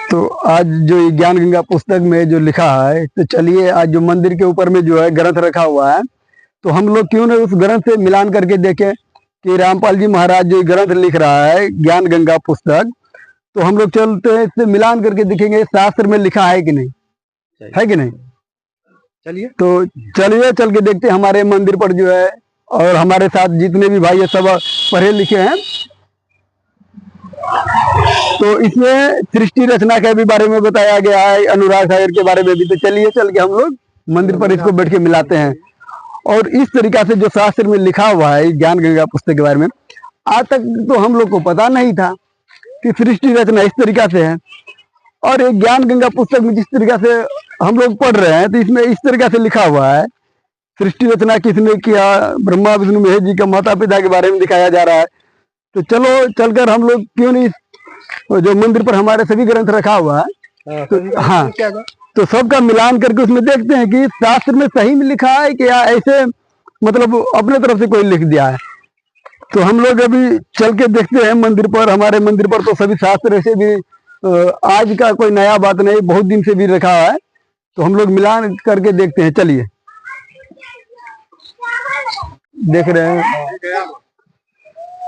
तो आज जो ये ज्ञान गंगा पुस्तक में जो लिखा है, तो चलिए आज जो मंदिर के ऊपर में जो है ग्रंथ रखा हुआ है, तो हम लोग क्यों ना उस ग्रंथ से मिलान करके देखें कि रामपाल जी महाराज जो ग्रंथ लिख रहा है ज्ञान गंगा पुस्तक, तो हम लोग चलते हैं इससे मिलान करके देखेंगे शास्त्र में लिखा है कि नहीं, है कि नहीं। चलिए तो चलिए चल के देखते हैं हमारे मंदिर पर जो है, और हमारे साथ जितने भी भाई सब पढ़े लिखे हैं। तो इसमें सृष्टि रचना के भी बारे में बताया गया है, अनुराग सागर के बारे में भी। तो चलिए चल के हम लोग मंदिर पर इसको बैठ के मिलाते हैं। और इस तरीका से जो शास्त्र में लिखा हुआ है ज्ञान गंगा पुस्तक के बारे में, आज तक तो हम लोग को पता नहीं था कि सृष्टि रचना इस तरीका से है। और एक ज्ञान गंगा पुस्तक में जिस तरीका से हम लोग पढ़ रहे हैं, तो इसमें इस तरीका से लिखा हुआ है सृष्टि रचना किसने किया, ब्रह्मा विष्णु महेश जी का माता पिता के बारे में दिखाया जा रहा है। तो चलो चलकर हम लोग क्यों नहीं जो मंदिर पर हमारे सभी ग्रंथ रखा हुआ है, तो हाँ, तो सबका मिलान करके उसमें देखते हैं कि शास्त्र में सही में लिखा है कि या ऐसे मतलब अपने तरफ से कोई लिख दिया है। तो हम लोग अभी चल के देखते हैं मंदिर पर। हमारे मंदिर पर तो सभी शास्त्र ऐसे भी आज का कोई नया बात नहीं, बहुत दिन से भी रखा है। तो हम लोग मिलान करके देखते हैं, चलिए देख रहे हैं।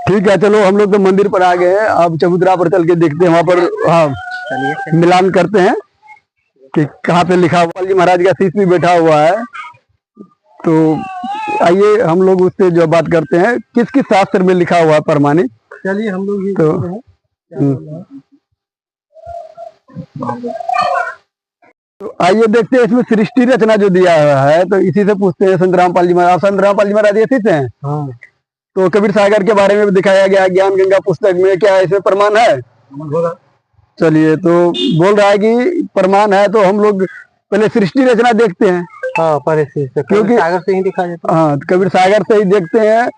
ठीक है, चलो हम लोग तो मंदिर पर आ गए हैं, अब चबूतरा पर चल के देखते हैं, वहां पर हाँ मिलान करते हैं कि कहाँ पे लिखा हुआ। जी महाराज का शीश भी बैठा हुआ है। तो आइए हम लोग उससे जो बात करते हैं किस किस शास्त्र में लिखा हुआ है प्रमाणित। चलिए हम लोग तो आइए देखते हैं इसमें सृष्टि रचना जो दिया हुआ है। तो इसी से पूछते हैं संत रामपाल जी महाराज। संत रामपाल जी महाराज ये शीश हैं। हाँ। तो कबीर सागर के बारे में भी दिखाया गया ज्ञान गंगा पुस्तक में, क्या इसमें प्रमाण है? चलिए, तो बोल रहा है कि प्रमाण है। तो हम लोग पहले सृष्टि रचना देखते हैं। हाँ, क्योंकि सागर से ही दिखा जाता है। हाँ, कबीर सागर से ही देखते हैं।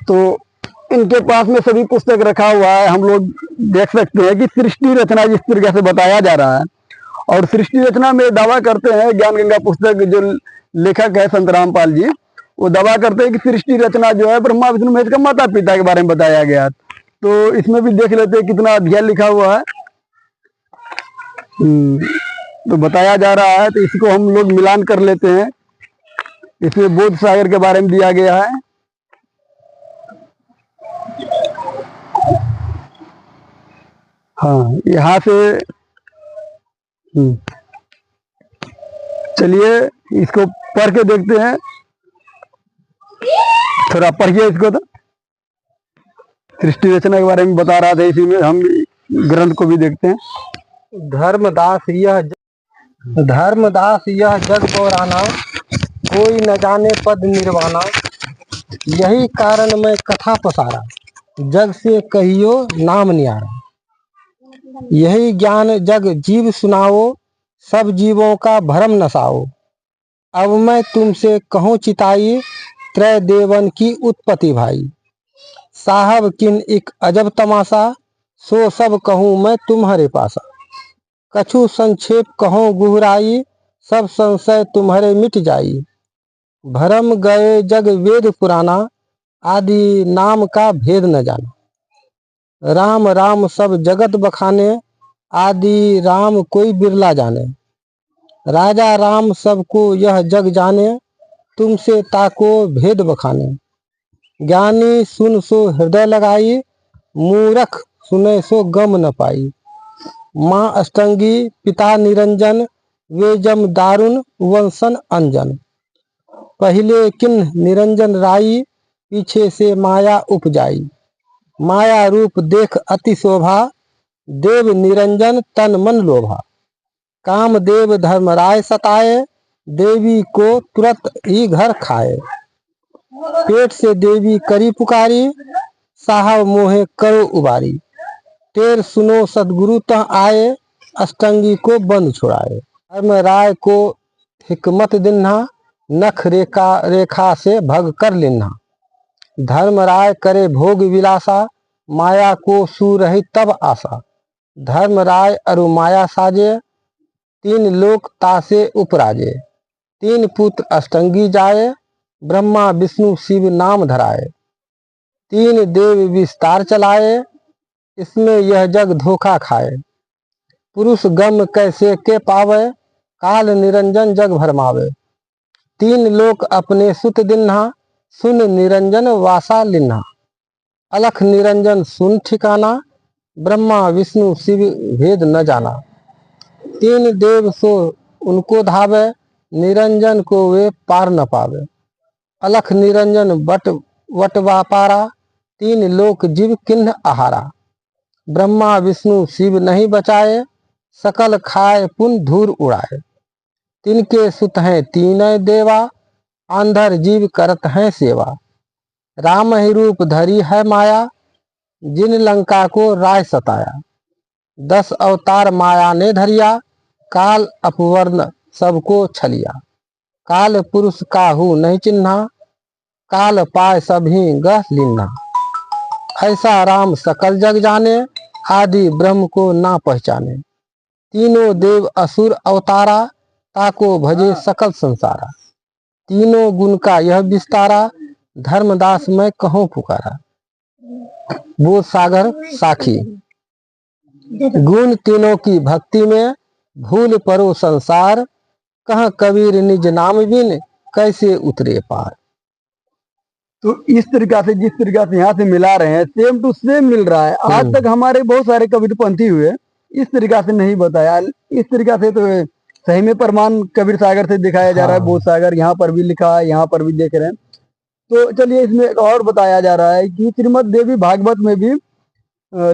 तो इनके पास में सभी पुस्तक रखा हुआ है, हम लोग देख सकते हैं कि सृष्टि रचना जिस तरीके से बताया जा रहा है। और सृष्टि रचना में दावा करते हैं ज्ञान गंगा पुस्तक जो लेखक है संत रामपाल जी, वो दावा करते हैं कि सृष्टि रचना जो है ब्रह्मा विष्णु महेश का माता पिता के बारे में बताया गया। तो इसमें भी देख लेते हैं कितना अध्याय लिखा हुआ है। तो बताया जा रहा है, तो इसको हम लोग मिलान कर लेते हैं। इसमें बोध सागर के बारे में दिया गया है। हाँ, यहाँ से चलिए इसको पढ़ के देखते हैं, थोड़ा पढ़िए इसको। तो सृष्टि रचना के बारे में बता रहा था, इसी में हम ग्रंथ को भी देखते हैं। धर्मदास यह जग पौराना, कोई न जाने पद निर्वाणा। यही कारण मैं कथा पसारा, जग से कहियो नाम नियारा। यही ज्ञान जग जीव सुनाओ, सब जीवों का भरम नसाओ। अब मैं तुमसे कहूँ चिताई, त्रय देवन की उत्पत्ति भाई। साहब किन एक अजब तमाशा, सो सब कहूँ मैं तुम्हारे पासा। कछु संक्षेप कहूँ गुहराई, सब संशय तुम्हारे मिट जाई। भरम गए जग वेद पुराना, आदि नाम का भेद न जाना। राम राम सब जगत बखाने, आदि राम कोई बिरला जाने। राजा राम सबको यह जग जाने, तुमसे ताको भेद बखाने। ज्ञानी सुन सो हृदय लगाई, मूर्ख सुने सो गम न पाई। माँ अष्टंगी पिता निरंजन, वे जम दारुण वंशन अंजन। पहले किन निरंजन राई, पीछे से माया उपजाई। माया रूप देख अति शोभा, देव निरंजन तन मन लोभा। काम देव धर्मराय सताए, देवी को तुरंत ही घर खाए। पेट से देवी करी पुकारी, साहब मोहे करो उबारी। तेर सुनो सदगुरु तह आए, अष्टंगी को बंद छुड़ाए। धर्मराय को हिकमत दिन्हा, नख रेखा से भग कर लिन्हा। धर्मराय करे भोग विलासा, माया को सू रही तब आशा। धर्मराय अरु माया साजे, तीन लोक तासे उपराजे। तीन पुत्र अष्टंगी जाए, ब्रह्मा विष्णु शिव नाम धराए। तीन देव विस्तार चलाए, इसमें यह जग धोखा खाए। पुरुष गम कैसे के पावे, काल निरंजन जग भरमावे। तीन लोक अपने सुत दिन्हा, सुन निरंजन वासा लिन्हा। अलख निरंजन सुन ठिकाना, ब्रह्मा विष्णु शिव भेद न जाना। तीन देव सो उनको धावे, निरंजन को वे पार न पावे। अलख निरंजन वट व्यापारा, तीन लोक जीव किन्ह आहारा। ब्रह्मा विष्णु शिव नहीं बचाए, सकल खाए पुन धूर उड़ाए। तिनके सुत हैं तीनों देवा, आंधर जीव करत हैं सेवा। राम ही रूप धरी है माया, जिन लंका को राय सताया। 10 अवतार माया ने धरिया, काल अपवर्ण सबको छलिया। काल पुरुष काहू नहीं चिन्हा, काल पाय सभी गह लीन्हा। ऐसा राम सकल जग जाने, आदि ब्रह्म को ना पहचाने। तीनों देव असुर अवतारा, ताको भजे सकल संसारा। तीनों गुण का यह विस्तारा, धर्मदास मैं कहूँ पुकारा। वो सागर साखी, गुण तीनों की भक्ति में, भूल परो संसार। कह कबीर निज नाम बिन, कैसे उतरे पार। तो इस तरीका से जिस तरीका से यहाँ से मिला रहे हैं, सेम टू सेम मिल रहा है। आज तक हमारे बहुत सारे कबीरपंथी हुए, इस तरीका से नहीं बताया। इस तरीका से तो सही में प्रमाण कबीर सागर से दिखाया जा रहा है। बोध सागर यहाँ पर भी लिखा है, यहाँ पर भी देख रहे हैं। तो चलिए इसमें एक और बताया जा रहा है कि श्रीमद् देवी भागवत में भी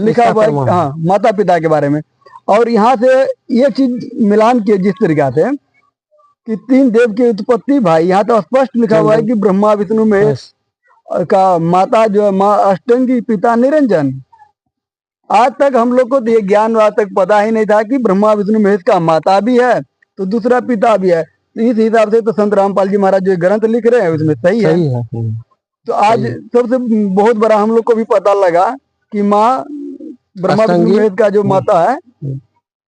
लिखा हुआ है, हाँ, माता पिता के बारे में। और यहाँ से ये चीज मिलान किया जिस तरीका से कि तीन देव की उत्पत्ति भाई, यहाँ तो स्पष्ट लिखा हुआ है कि ब्रह्मा विष्णु महेश का माता जो है माँ अष्टंगी, पिता निरंजन। आज तक हम लोग को तो ये ज्ञान आज तक पता ही नहीं था कि ब्रह्मा विष्णु महेश का माता भी है तो दूसरा पिता भी है। तो इस हिसाब से तो संत रामपाल जी महाराज जो ग्रंथ लिख रहे हैं उसमें सही है। तो आज सबसे बहुत बड़ा हम लोग को भी पता लगा कि माँ ब्रह्मा विष्णु महेश का जो माता है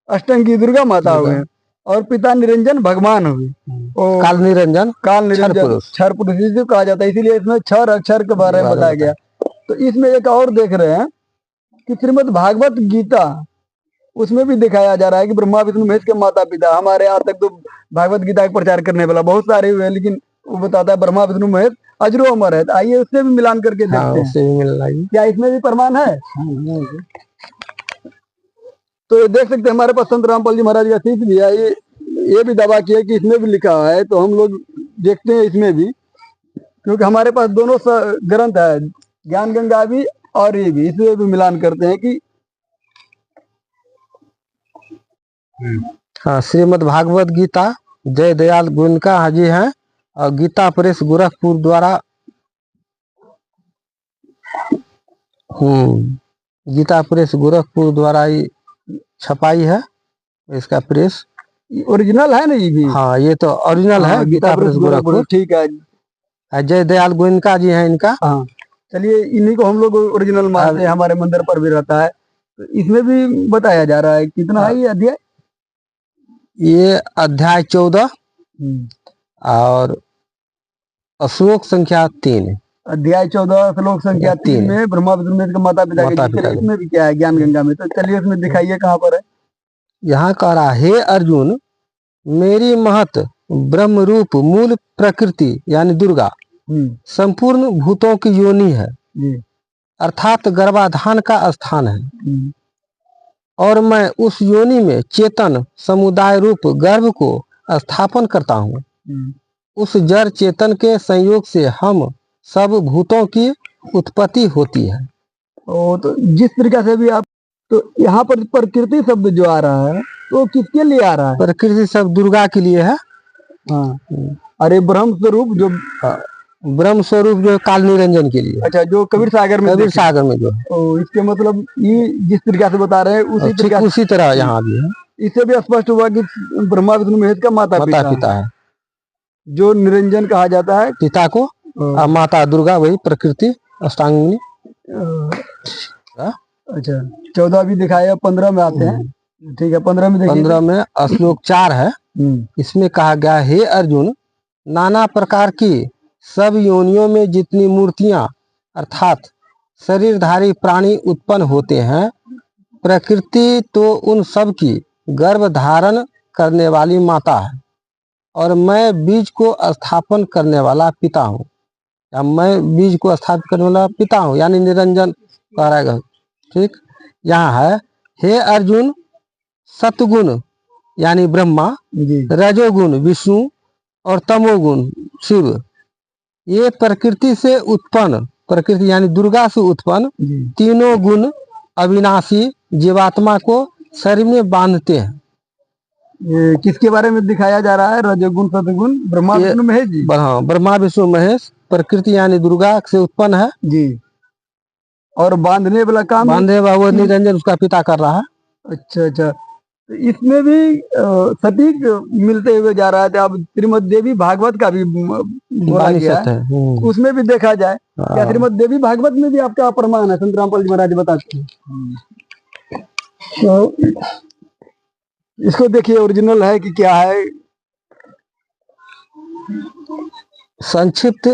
अष्टंगी दुर्गा माता हुए, और पिता निरंजन भगवान हुए, काल निरंजन क्षर पुरुष जिसे कहा जाता है। इसीलिए इसमें 6 अक्षर के बारे में बताया गया। तो इसमें एक और देख रहे हैं कि श्रीमद् भागवत गीता, उसमें भी दिखाया जा रहा है कि ब्रह्मा विष्णु महेश के माता पिता। हमारे यहाँ तक तो भागवत गीता का प्रचार करने वाला बहुत सारे हुए, लेकिन वो बताता है ब्रह्मा विष्णु महेश अजरो अमर है। आइए उससे भी मिलान करके देखते हैं क्या इसमें भी प्रमाण है। तो देख सकते हैं हमारे पास संत रामपाल जी महाराज का शीश भी है। ये भी दावा किया कि इसमें भी लिखा हुआ है। तो हम लोग देखते हैं इसमें भी, क्योंकि हमारे पास दोनों ग्रंथ है, ज्ञान गंगा भी और ये भी, इसमें भी मिलान करते हैं कि हाँ, श्रीमद् भागवत गीता जय दयाल गोयनका हाजी हैं और गीता प्रेस गोरखपुर द्वारा गीता प्रेस गोरखपुर द्वारा छपाई है। इसका प्रेस ओरिजिनल है ना ये भी? हाँ, ये तो ओरिजिनल है, गीता प्रेस गोरखपुर। ठीक है, जय दयाल गोयनका जी हैं इनका। हाँ, चलिए इन्हीं को हम लोग ओरिजिनल मानते हैं, हमारे मंदिर पर भी रहता है। तो इसमें भी बताया जा रहा है कितना है ये अध्याय? ये अध्याय 14 और श्लोक संख्या 3। अध्याय 14 श्लोक संख्या 3 में ब्रह्मा विष्णु महेश के माता पिता के। इसमें भी क्या है ज्ञान गंगा में? तो चलिए इसमें दिखाइए कहाँ पर है। यहाँ कह रहा है, हे अर्जुन, मेरी महत ब्रह्म रूप मूल प्रकृति यानी दुर्गा संपूर्ण भूतों की योनि है, अर्थात गर्भाधान का स्थान है। और मैं उस योनि में चेतन समुदाय रूप गर्भ को स्थापन करता हूँ। उस जड़ चेतन के संयोग से हम सब भूतों की उत्पत्ति होती है। तो जिस तरीका से भी आप, तो यहाँ पर प्रकृति शब्द जो आ रहा है तो किसके लिए आ रहा है? प्रकृति शब्द दुर्गा के लिए है। हाँ, अरे ब्रह्म स्वरूप जो काल निरंजन के लिए। अच्छा, जो कबीर सागर में जो है। तो इसके मतलब ये जिस तरीका से बता रहे हैं उसी तरह यहाँ भी है। इससे भी स्पष्ट हुआ कि ब्रह्मा विष्णु महेश का माता पिता है, जो निरंजन कहा जाता है पिता को, माता दुर्गा वही प्रकृति अष्टांगिनी। अच्छा, 14 भी दिखाया, 15 में आते हैं। ठीक है, 15 में देखिए। 15 में श्लोक 4 है। इसमें कहा गया, हे अर्जुन, नाना प्रकार की सब योनियों में जितनी मूर्तियां अर्थात शरीरधारी प्राणी उत्पन्न होते हैं, प्रकृति तो उन सब की गर्भ धारण करने वाली माता है और मैं बीज को स्थापन करने वाला पिता हूँ, या मैं बीज को स्थापित करने वाला पिता हूँ, यानी निरंजन कह रहेगा। ठीक, यहाँ है, हे अर्जुन, सतगुण यानी ब्रह्मा, जी रजोगुण विष्णु और तमोगुण शिव, ये प्रकृति से उत्पन्न, प्रकृति यानी दुर्गा से उत्पन्न जी तीनों गुण अविनाशी जीवात्मा को शरीर में बांधते हैं। ये किसके बारे में दिखाया जा रहा है? रजोगुण सतगुण ब्रह्मा ये- विष्णु महेश जी। हाँ, ब्रह्मा विष्णु महेश, प्रकृति यानी दुर्गा से उत्पन्न है, जी, और बांधने वाला काम बांधे वो निरंजन उसका पिता कर रहा है। अच्छा अच्छा, तो इसमें भी सटीक मिलते हुए जा रहा है। अब श्रीमद देवी भागवत का भी बोला वाणी गया सत्य है, है। उसमें भी देखा जाए। क्या हाँ। श्रीमद देवी भागवत में भी आपका प्रमाण है? संत रामपाल जी महाराज बताते हैं। तो इसको देखिए, ओरिजिनल है कि क्या है। संक्षिप्त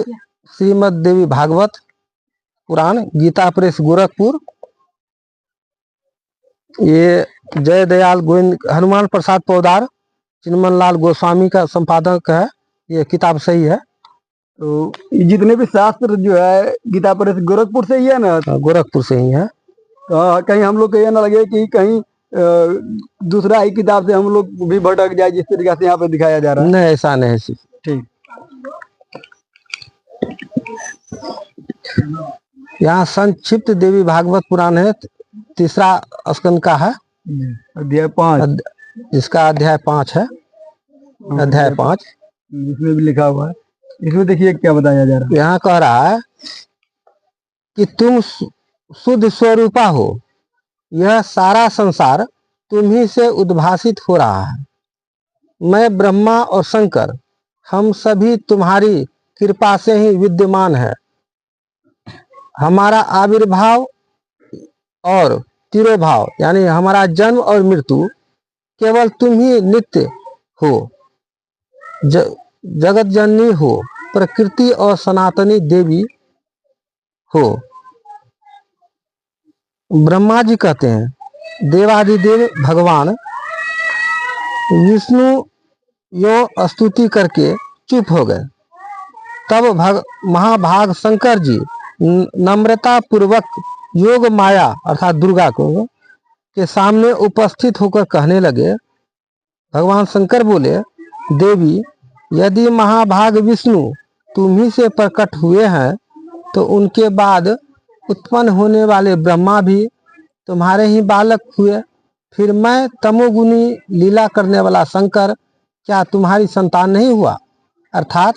श्रीमद देवी भागवत पुराण, गीता प्रेस गोरखपुर। ये जय दयाल गोविंद हनुमान प्रसाद पौदार चिन्मन लाल गोस्वामी का संपादक है। ये किताब सही है। तो ये जितने भी शास्त्र जो है गीता प्रेस गोरखपुर से ही है ना? गोरखपुर से ही है। तो कहीं हम लोग को ये ना लगे कि कहीं दूसरा ही किताब से हम लोग भी भटक जाए, जिस तरीके से यहाँ पे दिखाया जा रहा है। नहीं, ऐसा नहीं है। ठीक, यहाँ संक्षिप्त देवी भागवत पुराण है, तीसरा स्कंद का है, अध्याय 5, इसका अध्याय 5 है, अध्याय 5। इसमें भी लिखा हुआ है। इसमें देखिए क्या बताया जा रहा है। यहाँ कह रहा है कि तुम शुद्ध स्वरूपा हो, यह सारा संसार तुम ही से उद्भासित हो रहा है। मैं ब्रह्मा और शंकर, हम सभी तुम्हारी कृपा से ही विद्यमान है। हमारा आविर्भाव और तिरोभाव यानी हमारा जन्म और मृत्यु केवल तुम ही नित्य हो, जगत जननी हो, प्रकृति और सनातनी देवी हो। ब्रह्मा जी कहते हैं, देवादिदेव भगवान विष्णु यो स्तुति करके चुप हो गए। तब महाभाग शंकर जी नम्रता पूर्वक योग माया अर्थात दुर्गा को के सामने उपस्थित होकर कहने लगे। भगवान शंकर बोले, देवी, यदि महाभाग विष्णु तुम ही से प्रकट हुए हैं तो उनके बाद उत्पन्न होने वाले ब्रह्मा भी तुम्हारे ही बालक हुए। फिर मैं तमोगुनी लीला करने वाला शंकर क्या तुम्हारी संतान नहीं हुआ? अर्थात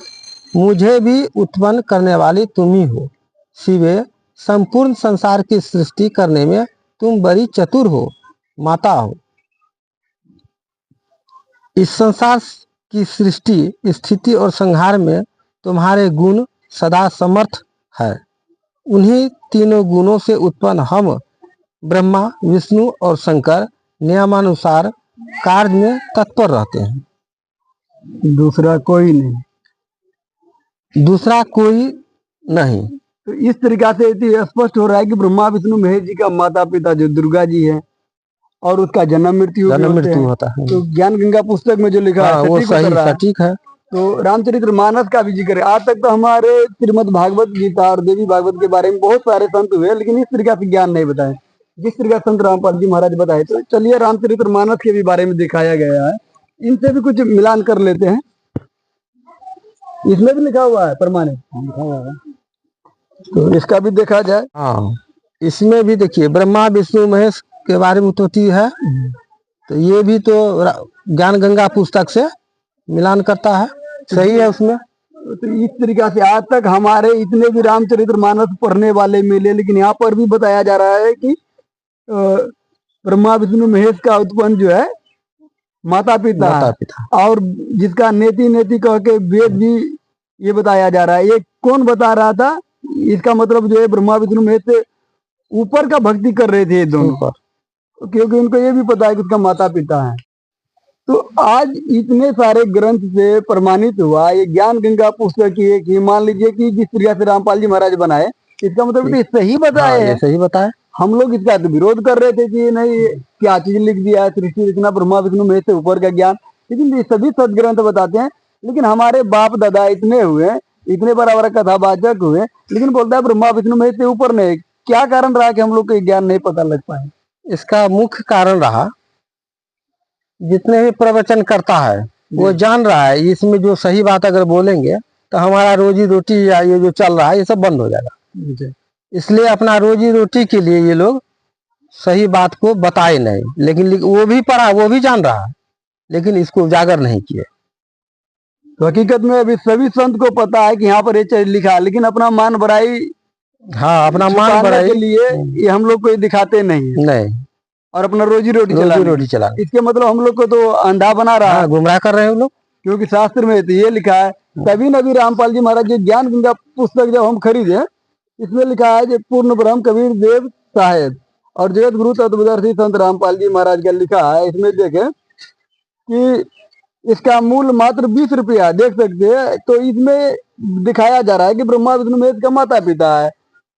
मुझे भी उत्पन्न करने वाली तुम ही हो। शिवे, संपूर्ण संसार की सृष्टि करने में तुम बड़ी चतुर हो, माता हो। इस संसार की सृष्टि, स्थिति और संहार में तुम्हारे गुण सदा समर्थ है। उन्हीं तीनों गुणों से उत्पन्न हम ब्रह्मा, विष्णु और शंकर नियमानुसार कार्य में तत्पर रहते हैं। दूसरा कोई नहीं, दूसरा कोई नहीं। तो इस तरीका से ये स्पष्ट हो रहा है कि ब्रह्मा विष्णु महेश जी का माता पिता जो दुर्गा जी है और उसका जन्म मृत्यु होता है। तो ज्ञान गंगा पुस्तक में जो लिखा है वो सही सटीक है। तो रामचरितमानस का भी जिक्र है। आज तक तो हमारे श्रीमद् भागवत गीता और देवी भागवत के बारे में बहुत सारे संत हुए, लेकिन इस तरीका से ज्ञान नहीं बताए जिस तरीका संत रामपाल जी महाराज बताए। तो चलिए रामचरितमानस के भी बारे में दिखाया गया है, इनसे भी कुछ मिलान कर लेते हैं। इसमें भी लिखा हुआ है प्रमाणित, तो इसका भी देखा जाए। हाँ, इसमें भी देखिए ब्रह्मा विष्णु महेश के बारे में उत्पत्ति है, तो ये भी तो ज्ञान गंगा पुस्तक से मिलान करता है, सही है उसमें। तो इस तरीका से आज तक हमारे इतने भी रामचरितमानस पढ़ने वाले मिले, लेकिन यहाँ पर भी बताया जा रहा है कि ब्रह्मा विष्णु महेश का उत्पन्न जो है माता पिता और जिसका नेति नेति कह के वेद भी ये बताया जा रहा है। ये कौन बता रहा था? इसका मतलब जो है ब्रह्मा विष्णु महेश से ऊपर का भक्ति कर रहे थे दोनों, क्योंकि उनको ये भी पता है कि उसका माता पिता है। तो आज इतने सारे ग्रंथ से प्रमाणित हुआ ये ज्ञान गंगा पुस्तक की एक ही मान लीजिए कि जिस तरीके से रामपाल जी महाराज बनाए, इसका मतलब तो सही बताए है। सही बताए। हम लोग इसका तो विरोध कर रहे थे कि ये नहीं, क्या चीज लिख दिया है, सृष्टि रचना ब्रह्मा विष्णु महेश से ऊपर का ज्ञान, लेकिन ये सभी सदग्रंथ बताते हैं। लेकिन हमारे बाप दादा इतने हुए, इतने बराबर कथावाचक हुए, लेकिन बोलता है ब्रह्मा विष्णु महेश से ऊपर नहीं। क्या कारण रहा कि हम लोग को ये ज्ञान नहीं पता लग पाए? इसका मुख्य कारण रहा, जितने भी प्रवचन करता है वो जान रहा है इसमें जो सही बात अगर बोलेंगे तो हमारा रोजी रोटी या ये जो चल रहा है ये सब बंद हो जाएगा। इसलिए अपना रोजी रोटी के लिए ये लोग सही बात को बताए नहीं, लेकिन वो भी पढ़ा, वो भी जान रहा है, लेकिन इसको उजागर नहीं किए। तो हकीकत में अभी सभी संत को पता है कि यहाँ पर ये चीज लिखा है, लेकिन अपना मान बढ़ाई, हाँ, अपना मान छुपाने बढ़ाई के लिए ये हम लोग को ये दिखाते नहीं नहीं, और अपना रोजी रोटी चला। इसके मतलब हम लोग को तो अंधा बना रहा है, गुमराह कर रहे हैं लोग। क्योंकि शास्त्र में तो ये लिखा है, तभी नबी रामपाल जी महाराज जी ज्ञान गंगा पुस्तक जब हम खरीदे, इसमें लिखा है कि पूर्ण ब्रह्म कबीर देव साहेब और जगत गुरु तत्वदर्शी संत रामपाल जी महाराज का लिखा है। इसमें देखें कि इसका मूल मात्र 20 रुपया, देख सकते हैं। तो इसमें दिखाया जा रहा है कि ब्रह्मा विष्णु महेश का माता पिता है,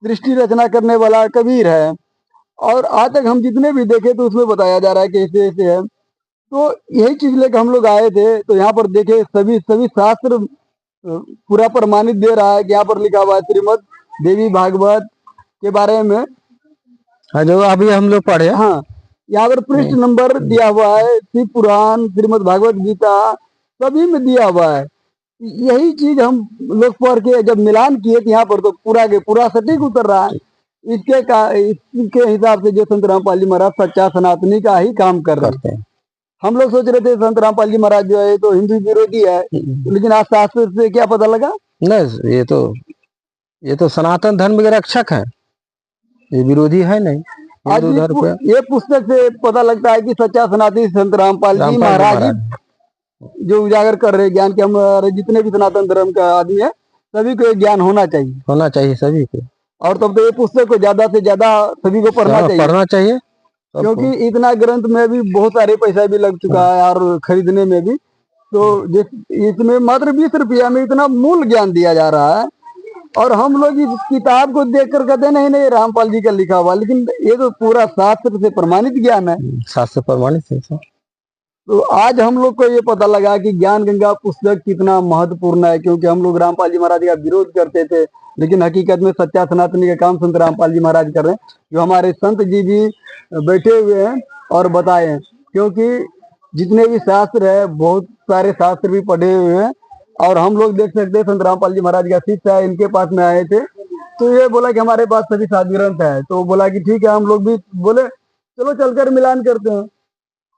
सृष्टि रचना करने वाला कबीर है, और आज तक हम जितने भी देखे तो उसमें बताया जा रहा है कि ऐसे ऐसे है। तो यही चीज लेकर हम लोग आए थे, तो यहाँ पर देखे सभी शास्त्र पूरा प्रमाणित दे रहा है कि यहाँ पर लिखा हुआ है श्रीमद देवी भागवत के बारे में, जो अभी हम लोग पढ़े। हाँ, यहाँ पर पृष्ठ नंबर दिया हुआ है, शिव पुराण, श्रीमद भागवत गीता सभी में दिया हुआ है। यही चीज हम लोग पढ़ के जब मिलान किए तो यहाँ पर तो पूरा के पूरा सटीक उतर रहा है। इसके हिसाब से जो संत रामपाल जी महाराज सच्चा सनातनी का ही काम कर रहे हैं। हम लोग सोच रहे थे संत रामपाल जी महाराज जो है तो हिंदू विरोधी है, लेकिन आज शास्त्र से क्या पता लगा, नहीं, ये तो सनातन धर्म के रक्षक है, ये विरोधी है नहीं। आज ये पुस्तक से पता लगता है कि सच्चा सनातनी संत रामपाल जी महाराज जो उजागर कर रहे ज्ञान के, हमारे जितने भी सनातन धर्म का आदमी है सभी को ज्ञान होना चाहिए सभी को। और तब तो ये पुस्तक को ज्यादा से ज्यादा सभी को पढ़ना चाहिए, क्योंकि इतना ग्रंथ में भी बहुत सारे पैसा भी लग चुका है और खरीदने में भी। तो इसमें मात्र 20 रुपया में इतना मूल ज्ञान दिया जा रहा है, और हम लोग इस किताब को देख कर कहते नहीं रामपाल जी का लिखा हुआ, लेकिन ये तो पूरा शास्त्र से प्रमाणित ज्ञान है, शास्त्र प्रमाणित है। तो आज हम लोग को ये पता लगा कि ज्ञान गंगा पुस्तक कितना महत्वपूर्ण है, क्योंकि हम लोग रामपाल जी महाराज का विरोध करते थे, लेकिन हकीकत में सच्चा सनातनी का काम संत रामपाल जी महाराज कर रहे हैं, जो हमारे संत जी भी बैठे हुए हैं और बताए हैं। क्योंकि जितने भी शास्त्र है, बहुत सारे शास्त्र भी पढ़े हुए हैं, और हम लोग देख सकते हैं संत रामपाल जी महाराज का शिष्य है, इनके पास में आए थे तो ये बोला कि हमारे पास सभी शास्त्र ग्रंथ है, तो बोला कि ठीक है। हम लोग भी बोले चलो चलकर मिलान करते हैं,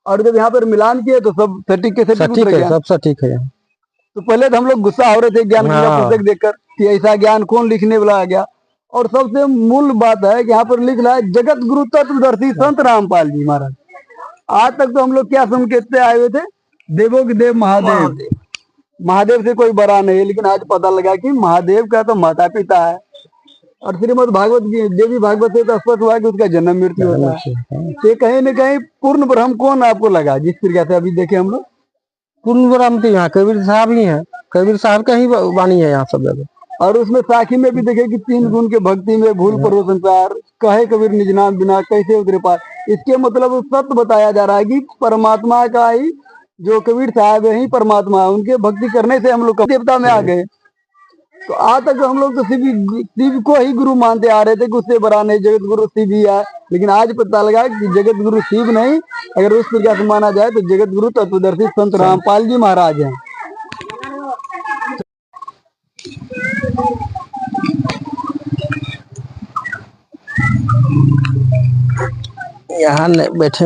और जब यहाँ पर मिलान किए तो सब सटीक के सटीक है, सब सटीक है। तो पहले तो हम लोग गुस्सा हो रहे थे ज्ञान गंगा पुस्तक देखकर कि ऐसा ज्ञान कौन लिखने वाला आ गया। और सबसे मूल बात है कि यहाँ पर लिख रहा है जगत गुरु तत्वदर्शी संत रामपाल जी महाराज। आज तक तो हम लोग क्या समझ के आए हुए थे, देवों के देव महादेव, महादेव से कोई बड़ा नहीं है, लेकिन आज पता लगा कि महादेव का तो माता पिता है। और श्रीमद भागवत देवी भागवत से तो स्पष्ट हुआ कि उसका जन्म मृत्यु होता है। तो कहीं न कहीं पूर्ण ब्रह्म कौन आपको लगा, जिस तरीके से अभी देखे हम लोग पूर्ण ब्रह्म तो यहाँ कबीर साहब ही है, कबीर साहब का ही वाणी है यहाँ सब जगह। और उसमें साखी में भी देखे कि 3 गुण के भक्ति में भूल पर्व संसार, कहे कबीर निज नाम बिना कैसे उतरे पार। इसके मतलब सत्य बताया जा रहा है कि परमात्मा का ही जो कबीर साहब है ही परमात्मा है, उनके भक्ति करने से हम लोग देवता में आ गए। तो आज तक हम लोग तो शिव को ही गुरु मानते आ रहे थे कि उससे बड़ा नहीं, जगत गुरु शिव ही है। लेकिन आज पता लगा कि जगत गुरु शिव नहीं, अगर उस प्रकार से माना जाए तो जगत गुरु तत्वदर्शी संत रामपाल जी महाराज हैं। यहाँ बैठे